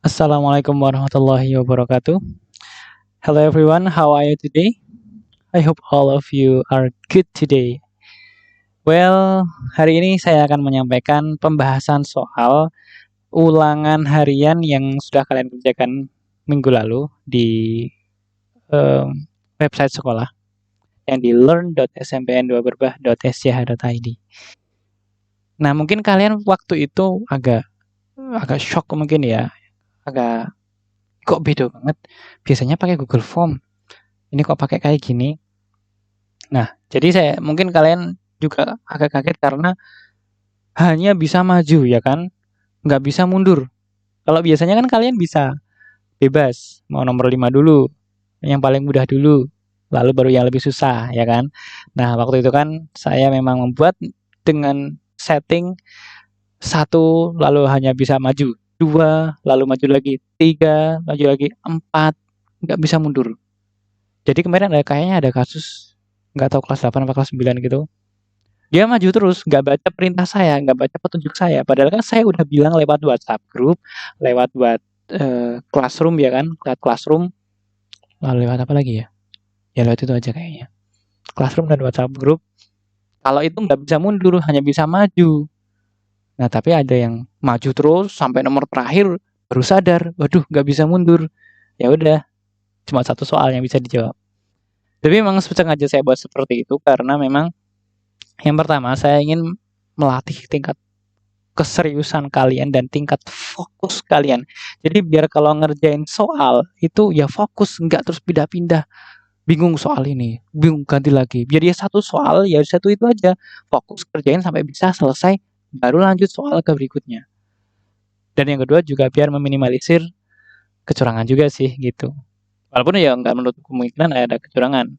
Assalamualaikum warahmatullahi wabarakatuh. Hello everyone, how are you today? I hope all of you are good today. Well, hari ini saya akan menyampaikan pembahasan soal ulangan harian yang sudah kalian kerjakan minggu lalu di website sekolah yang di learn.smpn2berbah.sch.id. Nah, mungkin kalian waktu itu agak agak shock mungkin ya, agak kok beda banget. Biasanya pakai Google Form, ini kok pakai kayak gini. Nah, jadi mungkin kalian juga agak kaget karena hanya bisa maju ya kan, nggak bisa mundur. Kalau biasanya kan kalian bisa bebas, mau nomor 5 dulu, yang paling mudah dulu, lalu baru yang lebih susah ya kan. Nah, waktu itu kan saya memang membuat dengan setting satu lalu hanya bisa maju, dua lalu maju lagi, tiga maju lagi, empat nggak bisa mundur. Jadi kemarin kayaknya ada kasus nggak tahu kelas 8 atau kelas 9 gitu. Dia maju terus, nggak baca perintah saya, nggak baca petunjuk saya. Padahal kan saya udah bilang lewat WhatsApp group, lewat classroom ya kan, lewat classroom, lalu lewat apa lagi ya? Ya lewat itu aja kayaknya. Classroom dan WhatsApp group. Kalau itu nggak bisa mundur, hanya bisa maju. Nah tapi ada yang maju terus sampai nomor terakhir baru sadar, waduh nggak bisa mundur. Ya udah, cuma satu soal yang bisa dijawab. Tapi memang sengaja saya buat seperti itu karena memang yang pertama saya ingin melatih tingkat keseriusan kalian dan tingkat fokus kalian. Jadi biar kalau ngerjain soal itu ya fokus, nggak terus pindah-pindah. Bingung soal ini, bingung ganti lagi. Biar ya satu soal ya satu itu aja. Fokus kerjain sampai bisa selesai, baru lanjut soal ke berikutnya. Dan yang kedua juga biar meminimalisir kecurangan juga sih gitu. Walaupun ya nggak menutup kemungkinan ada kecurangan,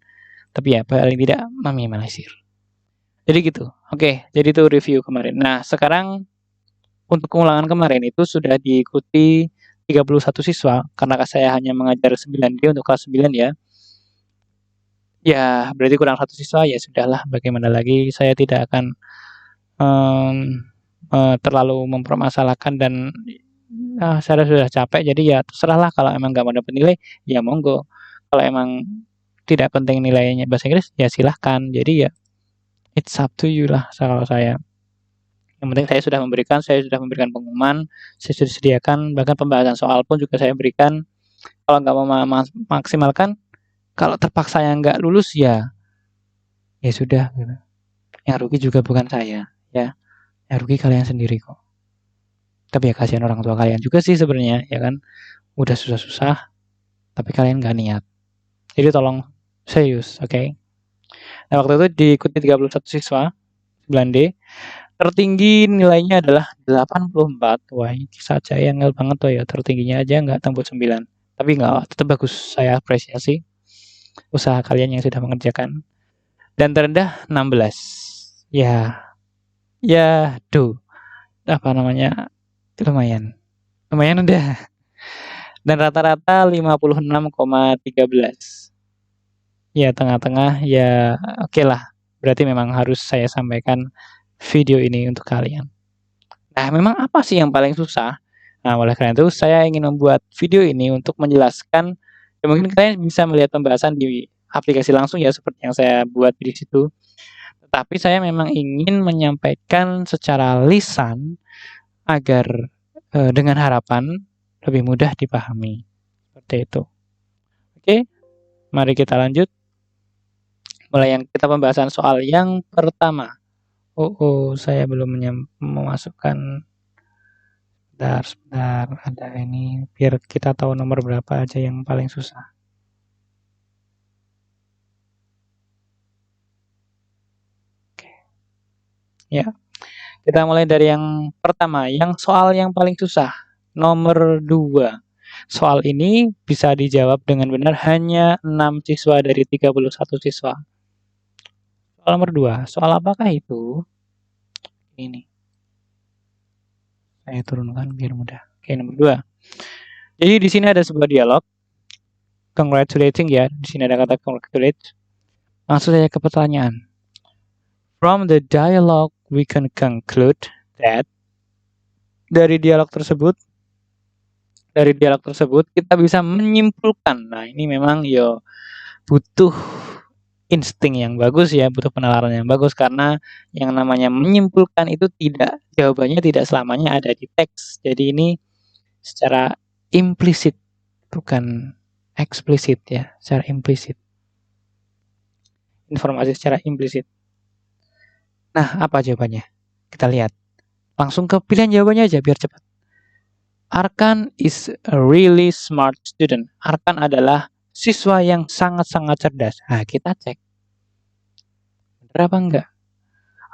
tapi ya paling tidak meminimalisir. Jadi gitu. Oke, jadi itu review kemarin. Nah, sekarang untuk pengulangan kemarin itu sudah diikuti 31 siswa, karena saya hanya mengajar 9D untuk kelas 9 ya. Ya, berarti kurang satu siswa, ya sudahlah, bagaimana lagi, saya tidak akan terlalu mempermasalahkan dan saya sudah capek, jadi ya terserahlah kalau emang nggak mau dapat nilai, ya monggo. Kalau emang tidak penting nilainya bahasa Inggris, ya silahkan. Jadi ya, it's up to you lah kalau saya. Yang penting saya sudah memberikan pengumuman, saya sudah sediakan, bahkan pembahasan soal pun juga saya berikan. Kalau nggak mau maksimalkan, kalau terpaksa yang nggak lulus ya sudah. Gitu. Yang rugi juga bukan saya, ya. Yang rugi kalian sendiri kok. Tapi ya kasihan orang tua kalian juga sih sebenarnya, ya kan. Udah susah-susah, tapi kalian nggak niat. Jadi tolong serius, oke? Okay? Nah waktu itu diikuti 31 siswa, 9D. Tertinggi nilainya adalah 84. Wah, ini saja yang ngel banget tuh ya. Tertingginya aja nggak tembus 9. Tapi nggak, tetap bagus. Saya apresiasi usaha kalian yang sudah mengerjakan. Dan terendah 16. Ya, ya, apa namanya? Lumayan. Lumayan udah. Dan rata-rata 56,13. Ya, tengah-tengah ya oke lah. Berarti memang harus saya sampaikan video ini untuk kalian. Nah, memang apa sih yang paling susah? Nah, oleh karena itu saya ingin membuat video ini untuk menjelaskan, ya mungkin kalian bisa melihat pembahasan di aplikasi langsung ya seperti yang saya buat di situ. Tetapi saya memang ingin menyampaikan secara lisan agar dengan harapan lebih mudah dipahami. Seperti itu. Oke, mari kita lanjut. Mulai yang kita pembahasan soal yang pertama. Saya belum memasukkan. Sebentar, ada ini biar kita tahu nomor berapa aja yang paling susah. Oke. Ya, kita mulai dari yang pertama, yang soal yang paling susah, nomor 2. Soal ini bisa dijawab dengan benar hanya 6 siswa dari 31 siswa. Soal nomor 2, soal apakah itu? Ini. Saya turunkan biar mudah. Oke, nomor 2. Jadi di sini ada sebuah dialog. Congratulating ya, di sini ada kata congratulate. Langsung saja ke pertanyaan. From the dialogue, we can conclude that dari dialog tersebut Dari dialog tersebut kita bisa menyimpulkan. Nah, ini memang butuh insting yang bagus ya, butuh penalaran yang bagus karena yang namanya menyimpulkan itu jawabannya tidak selamanya ada di teks. Jadi ini secara implisit, bukan eksplisit ya, secara implisit. Informasi secara implisit. Nah, apa jawabannya? Kita lihat. Langsung ke pilihan jawabannya aja biar cepat. Arkan is a really smart student. Arkan adalah siswa yang sangat-sangat cerdas. Nah, kita cek. Benar apa enggak?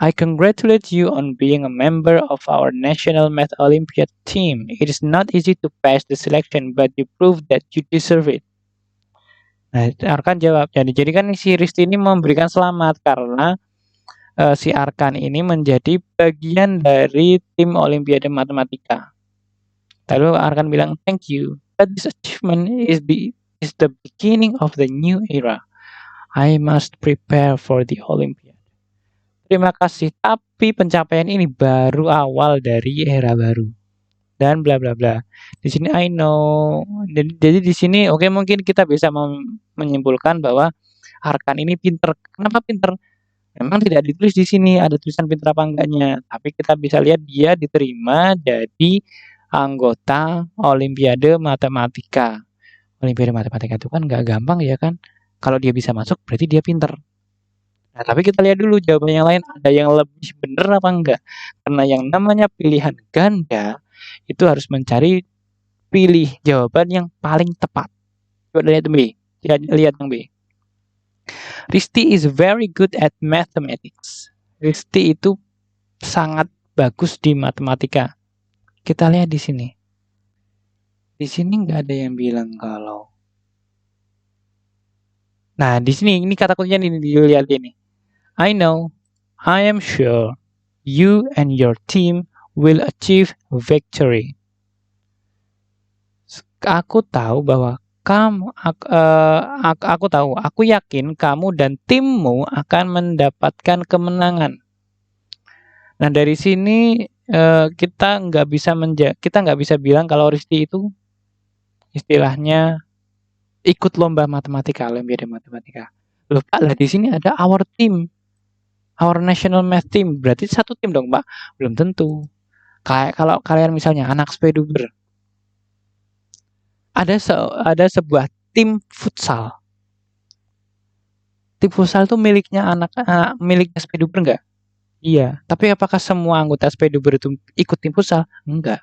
I congratulate you on being a member of our National Math Olympiad team. It is not easy to pass the selection, but you proved that you deserve it. Nah, Arkan jawab. Jadi kan si Risti ini memberikan selamat karena si Arkan ini menjadi bagian dari tim Olimpiade Matematika. Lalu Arkan bilang, thank you. But this achievement is the beginning of the new era. I must prepare for the Olympiad. Terima kasih, tapi pencapaian ini baru awal dari era baru. Dan bla bla bla. Di sini I know. Jadi di sini mungkin kita bisa menyimpulkan bahwa Arkan ini pinter. Kenapa pinter? Memang tidak ditulis di sini ada tulisan pinter apa enggaknya, tapi kita bisa lihat dia diterima jadi anggota Olimpiade Matematika. Olimpiade Matematika itu kan nggak gampang ya kan? Kalau dia bisa masuk berarti dia pinter. Nah, tapi kita lihat dulu jawaban yang lain ada yang lebih benar apa enggak. Karena yang namanya pilihan ganda itu harus mencari pilih jawaban yang paling tepat. Coba lihat B. Lihat yang B. Risti is very good at mathematics. Risti itu sangat bagus di matematika. Kita lihat di sini. Di sini nggak ada yang bilang kalau. Nah, di sini ini kata kuncinya ini dilihat ini. I know, I am sure, you and your team will achieve victory. Aku tahu bahwa aku yakin kamu dan timmu akan mendapatkan kemenangan. Nah, dari sini kita nggak bisa bilang kalau Risti itu istilahnya ikut lomba matematika, Olimpiade Matematika. Loh Pak, lah di sini ada our team, our national math team. Berarti satu tim dong Pak? Belum tentu. Kayak kalau kalian misalnya anak speduber, ada sebuah tim futsal. Tim futsal itu miliknya miliknya speduber enggak? Iya. Tapi apakah semua anggota speduber itu ikut tim futsal? Enggak.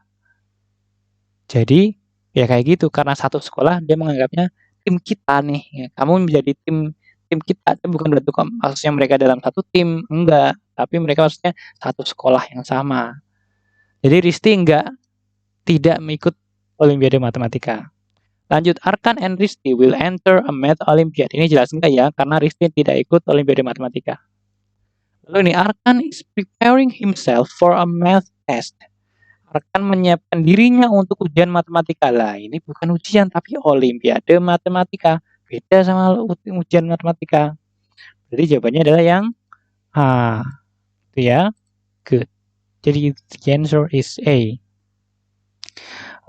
Jadi ya kayak gitu karena satu sekolah dia menganggapnya tim kita nih. Ya, kamu menjadi tim kita, itu bukan berarti maksudnya mereka dalam satu tim, enggak. Tapi mereka maksudnya satu sekolah yang sama. Jadi Risti tidak mengikut Olimpiade Matematika. Lanjut, Arkan and Risti will enter a Math Olympiad. Ini jelas enggak ya? Karena Risti tidak ikut Olimpiade Matematika. Lalu ini, Arkan is preparing himself for a math test. Arkan menyiapkan dirinya untuk ujian matematika. Lah, ini bukan ujian, tapi Olimpiade Matematika. Beda sama ujian matematika. Jadi jawabannya adalah yang A. Itu ya. Good. Jadi the answer is A.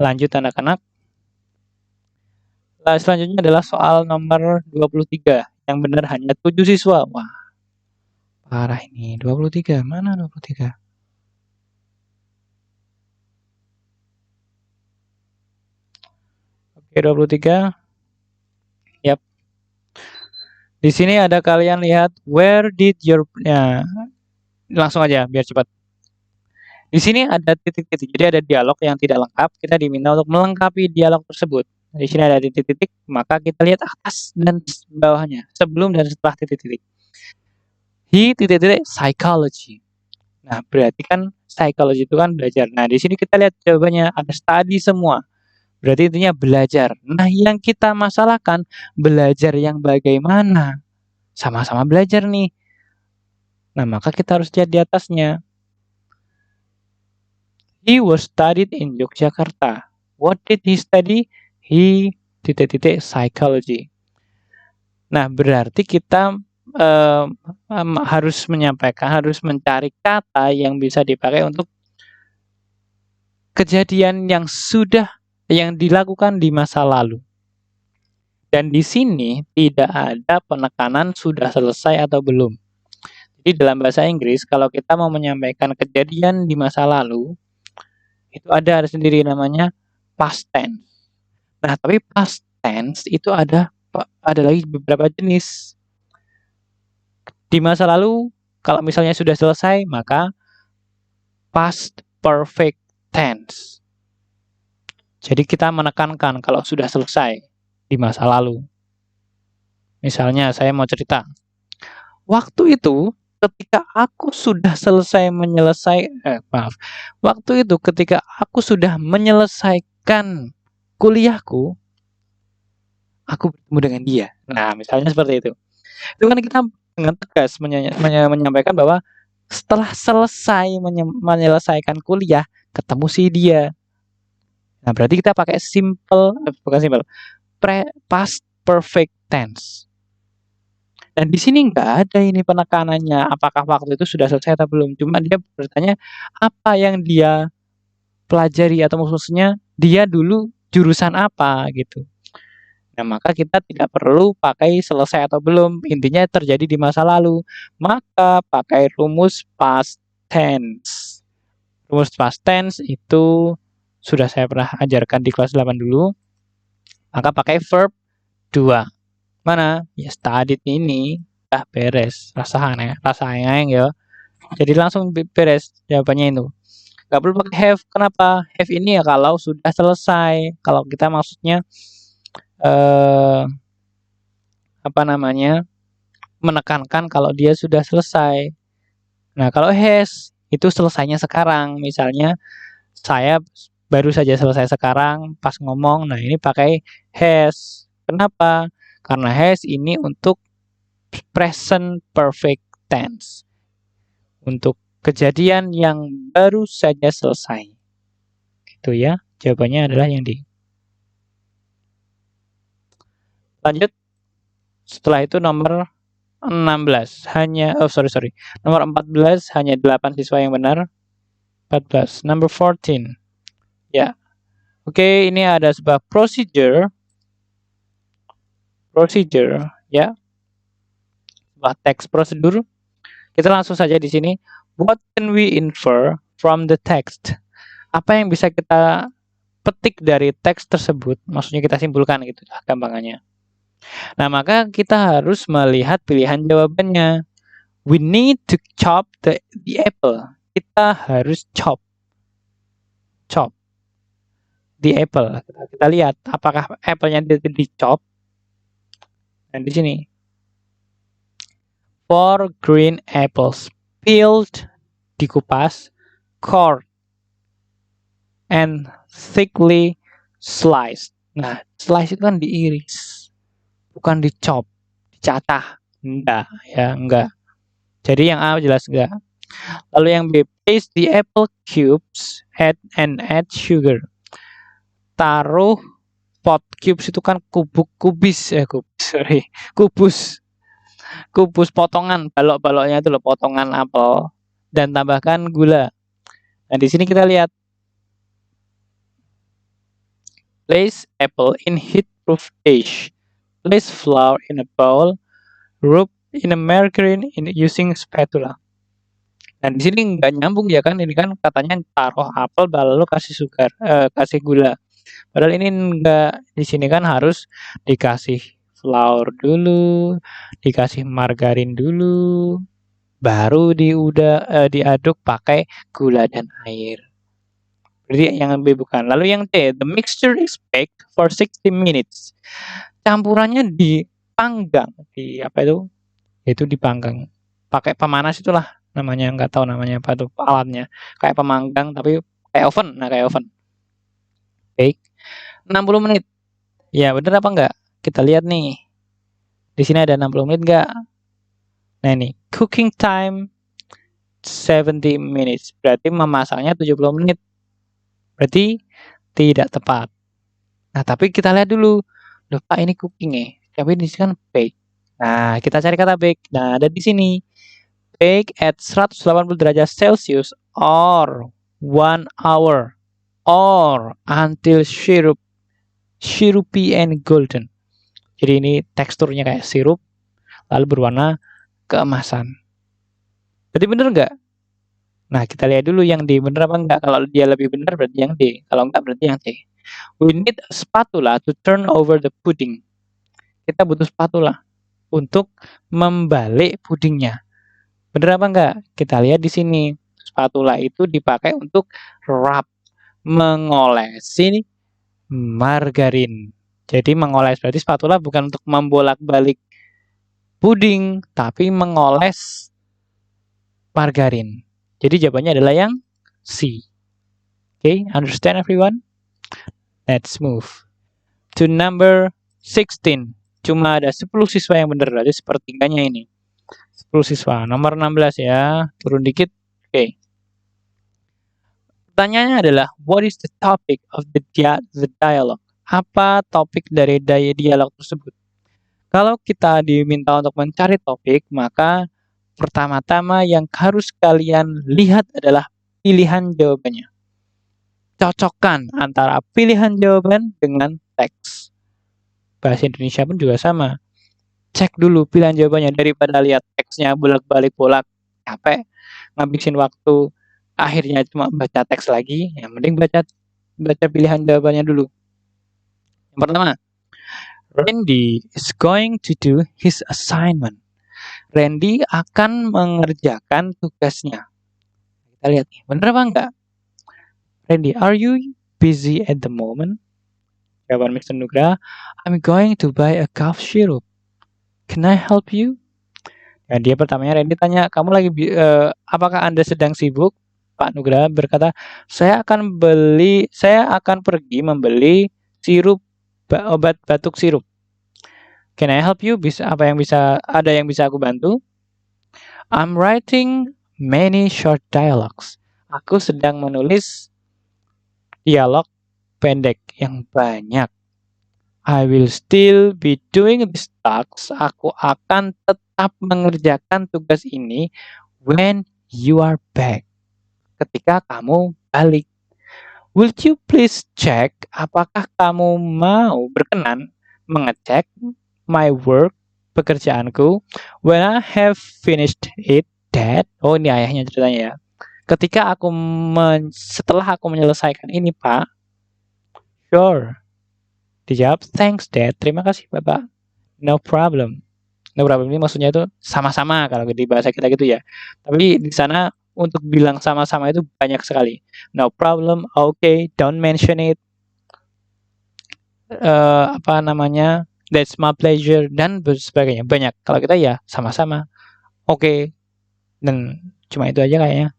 Lanjut anak-anak. Selanjutnya adalah soal nomor 23. Yang benar hanya 7 siswa. Wah, parah ini. 23. Mana 23? Oke, 23. Yap. Di sini ada kalian lihat where did your langsung aja biar cepat. Di sini ada titik-titik. Jadi ada dialog yang tidak lengkap. Kita diminta untuk melengkapi dialog tersebut. Di sini ada titik-titik, maka kita lihat atas dan bawahnya, sebelum dan setelah titik-titik. He titik-titik psychology. Nah, berarti kan psychology itu kan belajar. Nah, di sini kita lihat jawabannya ada study semua. Berarti intinya belajar. Nah, yang kita masalahkan belajar yang bagaimana? Sama-sama belajar nih. Nah, maka kita harus lihat di atasnya. He was studied in Yogyakarta. What did he study? He titik-titik psychology. Nah, berarti kita harus mencari kata yang bisa dipakai untuk kejadian yang sudah yang dilakukan di masa lalu. Dan di sini tidak ada penekanan sudah selesai atau belum. Jadi dalam bahasa Inggris kalau kita mau menyampaikan kejadian di masa lalu, itu ada sendiri namanya past tense. Nah, tapi past tense itu ada lagi beberapa jenis. Di masa lalu kalau misalnya sudah selesai maka past perfect tense. Jadi kita menekankan kalau sudah selesai di masa lalu. Misalnya saya mau cerita. Waktu itu ketika aku sudah selesai waktu itu ketika aku sudah menyelesaikan kuliahku, aku bertemu dengan dia. Nah, misalnya seperti itu. Itu kan kita dengan tegas menyampaikan bahwa setelah selesai menyelesaikan kuliah, ketemu si dia. Nah, berarti kita pakai bukan simple, past perfect tense. Dan di sini nggak ada ini penekanannya, apakah waktu itu sudah selesai atau belum. Cuma dia bertanya apa yang dia pelajari atau maksudnya dia dulu jurusan apa gitu. Nah, maka kita tidak perlu pakai selesai atau belum. Intinya terjadi di masa lalu. Maka pakai rumus past tense. Rumus past tense itu sudah saya pernah ajarkan di kelas 8 dulu. Maka pakai verb 2. Mana? Ya studied ini udah beres. Rasanya ya. Jadi langsung beres jawabannya itu. Gak perlu pakai have. Kenapa? Have ini ya kalau sudah selesai. Kalau kita maksudnya menekankan kalau dia sudah selesai. Nah, kalau has itu selesainya sekarang. Misalnya saya baru saja selesai sekarang pas ngomong. Nah, ini pakai has. Kenapa? Karena has ini untuk present perfect tense. Untuk kejadian yang baru saja selesai. Gitu ya. Jawabannya adalah yang D. Lanjut. Setelah itu nomor 16 nomor 14 hanya 8 siswa yang benar. 14. Number 14. Ya. Oke, ini ada sebuah procedure ya. Sebuah teks prosedur. Kita langsung saja di sini. What can we infer from the text? Apa yang bisa kita petik dari teks tersebut? Maksudnya kita simpulkan gitu gampangannya. Nah, maka kita harus melihat pilihan jawabannya. We need to chop the apple. Kita harus chop the apple. Kita lihat apakah apple-nya dicop. Dan di sini 4 green apples peeled, dikupas, cored, and thickly sliced. Nah, slice itu kan diiris, bukan dicop, dicatah. Enggak. Jadi yang A jelas enggak. Lalu yang B, place the apple cubes and add sugar. Taruh pot cubes itu kan kubus potongan, balok-baloknya itu loh, potongan apel, dan tambahkan gula. Nah, di sini kita lihat place apple in heat-proof dish, place flour in a bowl, rub in a margarine using spatula. Dan di sini nggak nyambung ya kan, ini kan katanya taruh apel lalu kasih gula. Padahal ini enggak, di sini kan harus dikasih flour dulu, dikasih margarin dulu, baru diaduk pakai gula dan air. Jadi yang B bukan. Lalu yang C, the mixture is baked for 60 minutes. Campurannya dipanggang, Itu dipanggang. Pakai pemanas itulah namanya, nggak tahu namanya apa tuh alatnya. Kayak pemanggang tapi kayak oven, kayak oven. Bake 60 menit. Ya, benar apa enggak? Kita lihat nih. Di sini ada 60 menit enggak? Nah, ini cooking time 70 minutes. Berarti memasaknya 70 menit. Berarti tidak tepat. Nah, tapi kita lihat dulu. Loh, Pak, ini cooking ya. Tapi di sini kan bake. Nah, kita cari kata bake. Nah, ada di sini. Bake at 180 derajat Celcius or 1 hour or until syrupy and golden. Jadi ini teksturnya kayak sirup, lalu berwarna keemasan. Berarti bener nggak? Nah, kita lihat dulu yang D bener apa enggak. Kalau dia lebih benar berarti yang D. Kalau enggak berarti yang C. We need a spatula to turn over the pudding. Kita butuh spatula untuk membalik pudingnya. Bener apa enggak? Kita lihat di sini. Spatula itu dipakai untuk rub, mengolesi margarin. Jadi mengoles berarti spatula bukan untuk membolak-balik puding, tapi mengoles margarin. Jadi jawabannya adalah yang C. Okay, understand everyone? Let's move to number 16. Cuma ada 10 siswa yang benar, berarti sepertiganya ini. 10 siswa. Nomor 16 ya, turun dikit. Oke. Pertanyaannya adalah, what is the topic of the dialogue? Apa topik dari dialog tersebut? Kalau kita diminta untuk mencari topik, maka pertama-tama yang harus kalian lihat adalah pilihan jawabannya. Cocokkan antara pilihan jawaban dengan teks. Bahasa Indonesia pun juga sama. Cek dulu pilihan jawabannya daripada lihat teksnya bolak-balik capek, ngabisin waktu, akhirnya cuma baca teks lagi. Yang mending baca pilihan jawabannya dulu. Yang pertama, Randy is going to do his assignment. Randy akan mengerjakan tugasnya. Kita lihat nih, bener apa enggak? Randy, are you busy at the moment? Jawaban Mr. Nugraha, I'm going to buy a cough syrup. Can I help you? Nah, dia pertamanya Randy tanya, kamu lagi apakah Anda sedang sibuk? Pak Nugraha berkata, saya akan pergi membeli sirup, obat batuk sirup. Can I help you? Ada yang bisa aku bantu? I'm writing many short dialogues. Aku sedang menulis dialog pendek yang banyak. I will still be doing this task. Aku akan tetap mengerjakan tugas ini when you are back. Ketika kamu balik. Will you please check? Apakah kamu mau berkenan mengecek my work, pekerjaanku, when I have finished it, Dad? Oh, ini ayahnya ceritanya ya. Setelah aku menyelesaikan ini, Pak. Sure. Dijawab, thanks, Dad. Terima kasih, Bapak. No problem. No problem ini maksudnya itu sama-sama kalau di bahasa kita gitu ya. Tapi di sana untuk bilang sama-sama itu banyak sekali. No problem, okay, don't mention it. That's my pleasure dan sebagainya. Banyak. Kalau kita ya sama-sama. Oke. Dan cuma itu aja kayaknya.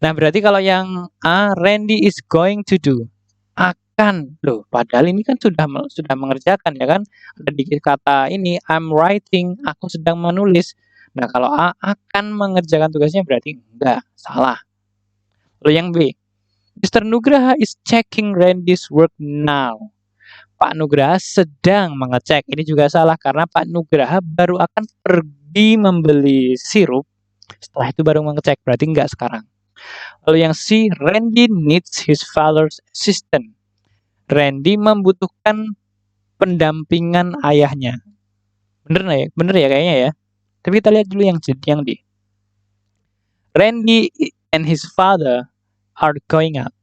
Nah, berarti kalau yang A, Randy is going to do. Akan. Loh, padahal ini kan sudah mengerjakan ya kan? Ada di kata ini I'm writing, aku sedang menulis. Nah, kalau A akan mengerjakan tugasnya berarti enggak, salah. Lalu yang B, Mr. Nugraha is checking Randy's work now. Pak Nugraha sedang mengecek. Ini juga salah karena Pak Nugraha baru akan pergi membeli sirup. Setelah itu baru mengecek. Berarti enggak sekarang. Lalu yang C, Randy needs his father's assistant. Randy membutuhkan pendampingan ayahnya. Bener ya kayaknya ya. Tapi kita lihat dulu yang D. Randy and his father are going out.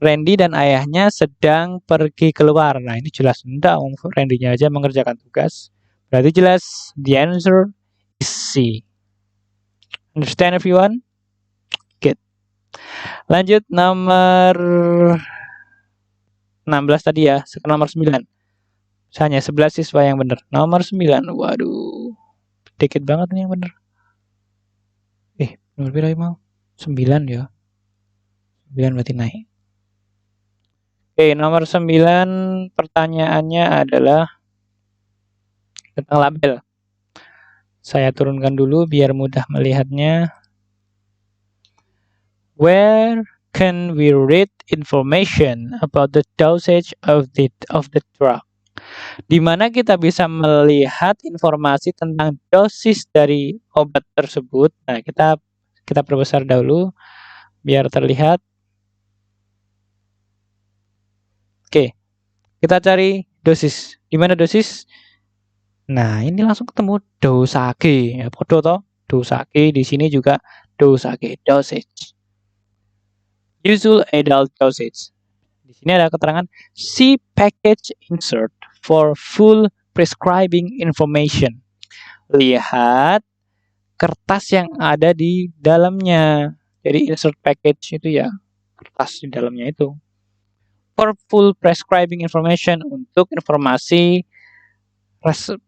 Randy dan ayahnya sedang pergi keluar. Nah, ini jelas enggak, Randy-nya aja mengerjakan tugas. Berarti jelas the answer is C. Understand everyone? Good. Lanjut nomor 16 tadi ya, nomor 9. Hanya 11 siswa yang benar. Nomor 9. Waduh. Dikit banget nih yang benar. Nomor berapa mau? 9 ya. 9 berarti naik. Oke, nomor 9 pertanyaannya adalah tentang label. Saya turunkan dulu biar mudah melihatnya. Where can we read information about the dosage of the drug? Di mana kita bisa melihat informasi tentang dosis dari obat tersebut. Nah, kita perbesar dahulu biar terlihat. Kita cari dosis. Di mana dosis? Nah, ini langsung ketemu dosage. Ya, podo toh. Dosage di sini juga dosage, dosage. Usual adult dosage. Di sini ada keterangan see package insert for full prescribing information. Lihat kertas yang ada di dalamnya. Jadi insert package itu ya kertas di dalamnya itu. For full prescribing information, untuk informasi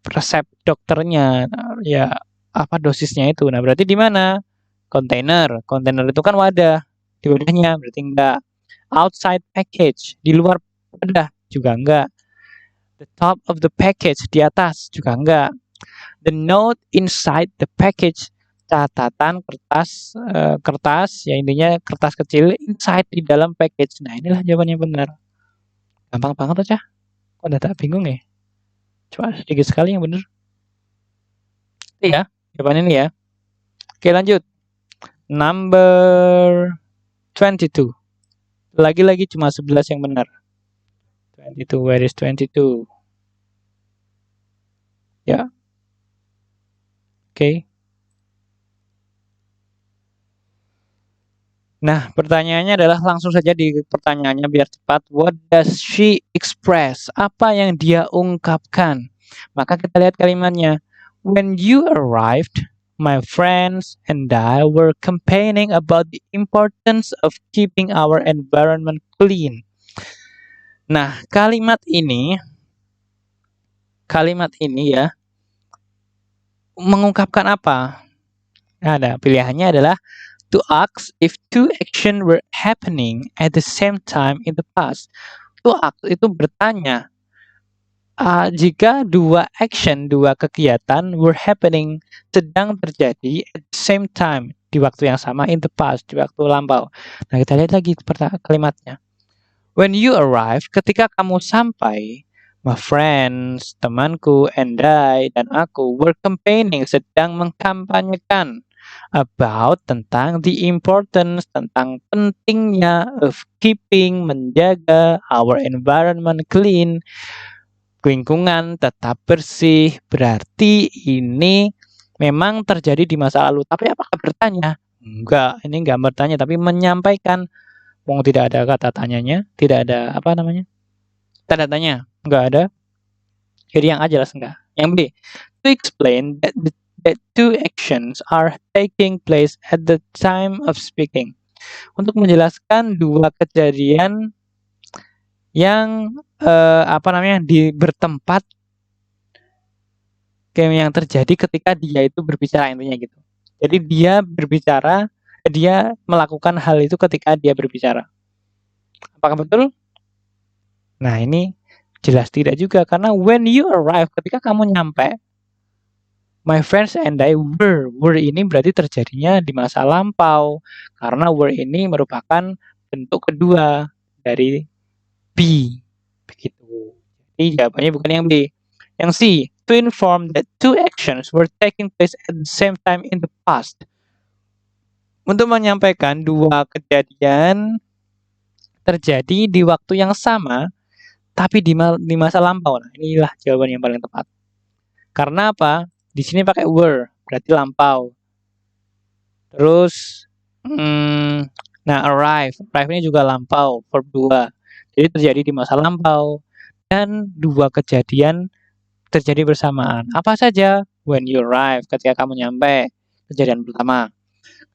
resep dokternya. Nah, ya apa dosisnya itu. Nah, berarti di mana? Kontainer. Kontainer itu kan wadah. Di wadahnya berarti enggak. Outside package, di luar wadah juga enggak. The top of the package, di atas juga enggak. The note inside the package, catatan kertas ya intinya kertas kecil inside di dalam package. Nah, inilah jawabannya benar. Gampang banget aja. Kok udah tak bingung ya? Cuma sedikit sekali yang benar. Iya, jawabannya ini ya. Oke, lanjut. Number 22. Lagi-lagi cuma 11 yang benar. 22, where is 22? Ya. Oke. Nah, pertanyaannya adalah langsung saja di pertanyaannya biar cepat. What does she express? Apa yang dia ungkapkan? Maka kita lihat kalimatnya. When you arrived, my friends and I were campaigning about the importance of keeping our environment clean. Nah, kalimat ini ya mengungkapkan apa? Ada pilihannya adalah to ask if two action were happening at the same time in the past. To ask itu bertanya jika dua action, dua kegiatan were happening, sedang terjadi at the same time, di waktu yang sama in the past, di waktu lampau. Nah, kita lihat lagi kalimatnya. When you arrive, ketika kamu sampai, my friends, temanku, and I, dan aku were campaigning, sedang mengkampanyekan about tentang the importance, tentang pentingnya of keeping, menjaga our environment clean, lingkungan tetap bersih. Berarti ini memang terjadi di masa lalu. Tapi apakah bertanya? Enggak, ini enggak bertanya tapi menyampaikan. Wong tidak ada kata tanyanya, tidak ada apa namanya? Tanda tanya, enggak ada. Jadi yang A jelas enggak. Yang B, to explain that two actions are taking place at the time of speaking. Untuk menjelaskan dua kejadian yang bertempat kayak yang terjadi ketika dia itu berbicara intinya gitu. Jadi dia melakukan hal itu ketika dia berbicara. Apakah betul? Nah, ini jelas tidak juga karena when you arrive, ketika kamu nyampe, my friends and I were ini berarti terjadinya di masa lampau karena were ini merupakan bentuk kedua dari be. Begitu. Jadi jawabannya bukan yang B. Yang C, to inform that two actions were taking place at the same time in the past. Untuk menyampaikan dua kejadian terjadi di waktu yang sama, tapi di masa lampau. Nah, inilah jawaban yang paling tepat. Karena apa? Di sini pakai were, berarti lampau. Terus, nah arrive ini juga lampau, verb 2. Jadi terjadi di masa lampau. Dan dua kejadian terjadi bersamaan. Apa saja? When you arrive, ketika kamu nyampe. Kejadian pertama.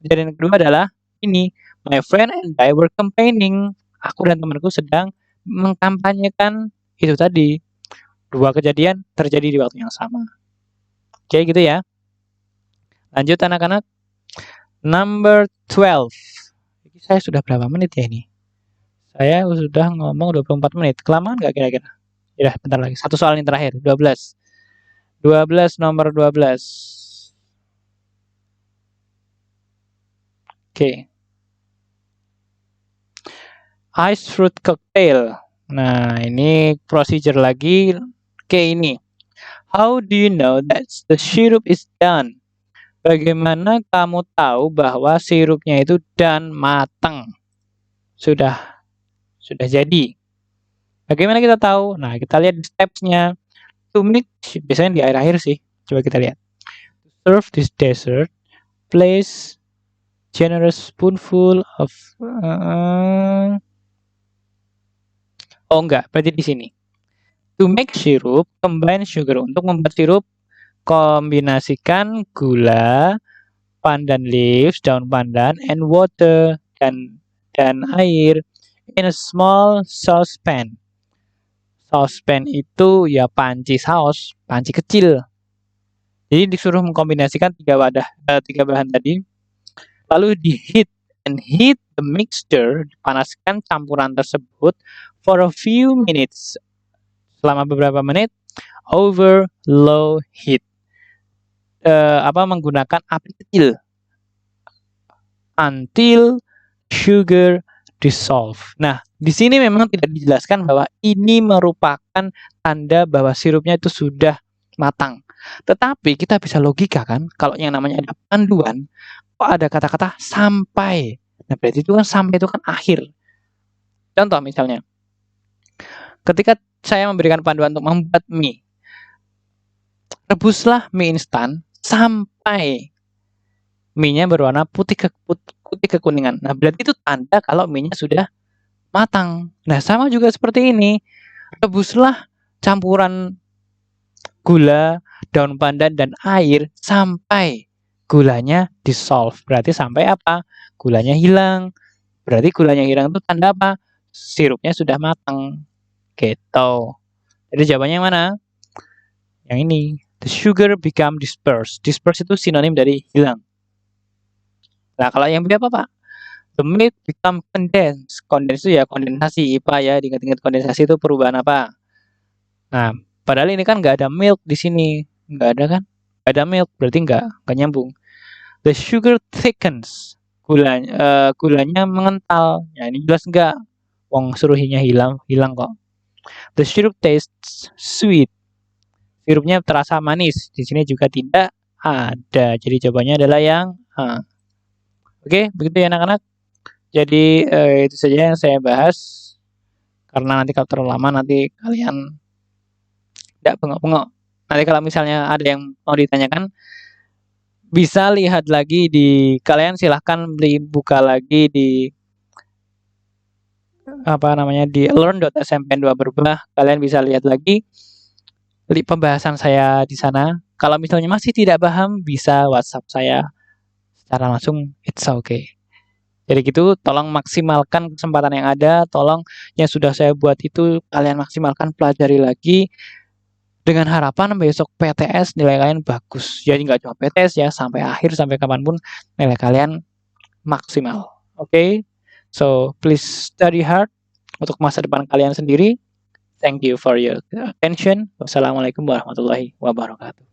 Kejadian kedua adalah ini. My friend and I were campaigning. Aku dan temanku sedang mengkampanyekan itu tadi. Dua kejadian terjadi di waktu yang sama. Oke, gitu ya. Lanjut anak-anak. Number 12. Saya sudah berapa menit ya ini? Saya sudah ngomong 24 menit. Kelamaan nggak kira-kira? Ya, bentar lagi. Satu soal yang terakhir. 12. 12 nomor 12. Oke. Ice fruit cocktail. Nah, ini procedure lagi. Oke, ini. How do you know that the syrup is done? Bagaimana kamu tahu bahwa sirupnya itu done, matang? Sudah jadi. Bagaimana kita tahu? Nah, kita lihat steps-nya. To mix, biasanya di akhir-akhir sih. Coba kita lihat. Serve this dessert, place generous spoonful of oh enggak, berarti di sini. To make syrup, combine sugar. Untuk membuat sirup, kombinasikan gula, pandan leaves, daun pandan, and water dan air in a small saucepan. Saucepan itu ya panci saus, panci kecil. Jadi disuruh mengkombinasikan tiga bahan tadi, lalu heat the mixture, panaskan campuran tersebut for a few minutes, selama beberapa menit, over low heat. Menggunakan api kecil until sugar dissolve. Nah, di sini memang tidak dijelaskan bahwa ini merupakan tanda bahwa sirupnya itu sudah matang. Tetapi kita bisa logika kan, kalau yang namanya ada panduan, kok ada kata-kata sampai. Nah, berarti itu kan sampai itu kan akhir. Contoh misalnya, ketika saya memberikan panduan untuk membuat mie, rebuslah mie instan sampai mie-nya berwarna putih kekuningan. Nah, berarti itu tanda kalau mie-nya sudah matang. Nah, sama juga seperti ini. Rebuslah campuran gula, daun pandan, dan air sampai gulanya dissolve. Berarti sampai apa? Gulanya hilang. Berarti gulanya hilang itu tanda apa? Sirupnya sudah matang. Gitu. Jadi jawabannya yang mana? Yang ini. The sugar become dispersed. Dispersed itu sinonim dari hilang. Nah, kalau yang B apa, Pak? The milk become condensed. Condensed itu ya kondensasi. IPA ya, diingat-ingat kondensasi itu perubahan apa? Nah, padahal ini kan nggak ada milk di sini. Nggak ada kan? Nggak ada milk, berarti nggak nyambung. The sugar thickens. Gulanya mengental. Ya, ini jelas nggak? Wong suruhinya hilang kok. The syrup tastes sweet. Sirupnya terasa manis. Di sini juga tidak ada. Jadi jawabannya adalah yang A. Oke, begitu ya anak-anak. Jadi itu saja yang saya bahas. Karena nanti kalau terlalu lama nanti kalian tidak bengok-bengok. Nanti kalau misalnya ada yang mau ditanyakan, bisa lihat lagi kalian silahkan buka lagi di di learn.smpn2 berubah. Kalian bisa lihat lagi pembahasan saya di sana. Kalau misalnya masih tidak paham, bisa WhatsApp saya secara langsung. It's okay. Jadi gitu, tolong maksimalkan kesempatan yang ada. Tolong yang sudah saya buat itu kalian maksimalkan, pelajari lagi. Dengan harapan besok PTS nilai kalian bagus. Jadi nggak cuma PTS ya, sampai akhir, sampai kapanpun nilai kalian maksimal. Okay? So, please study hard untuk masa depan kalian sendiri. Thank you for your attention. Wassalamualaikum warahmatullahi wabarakatuh.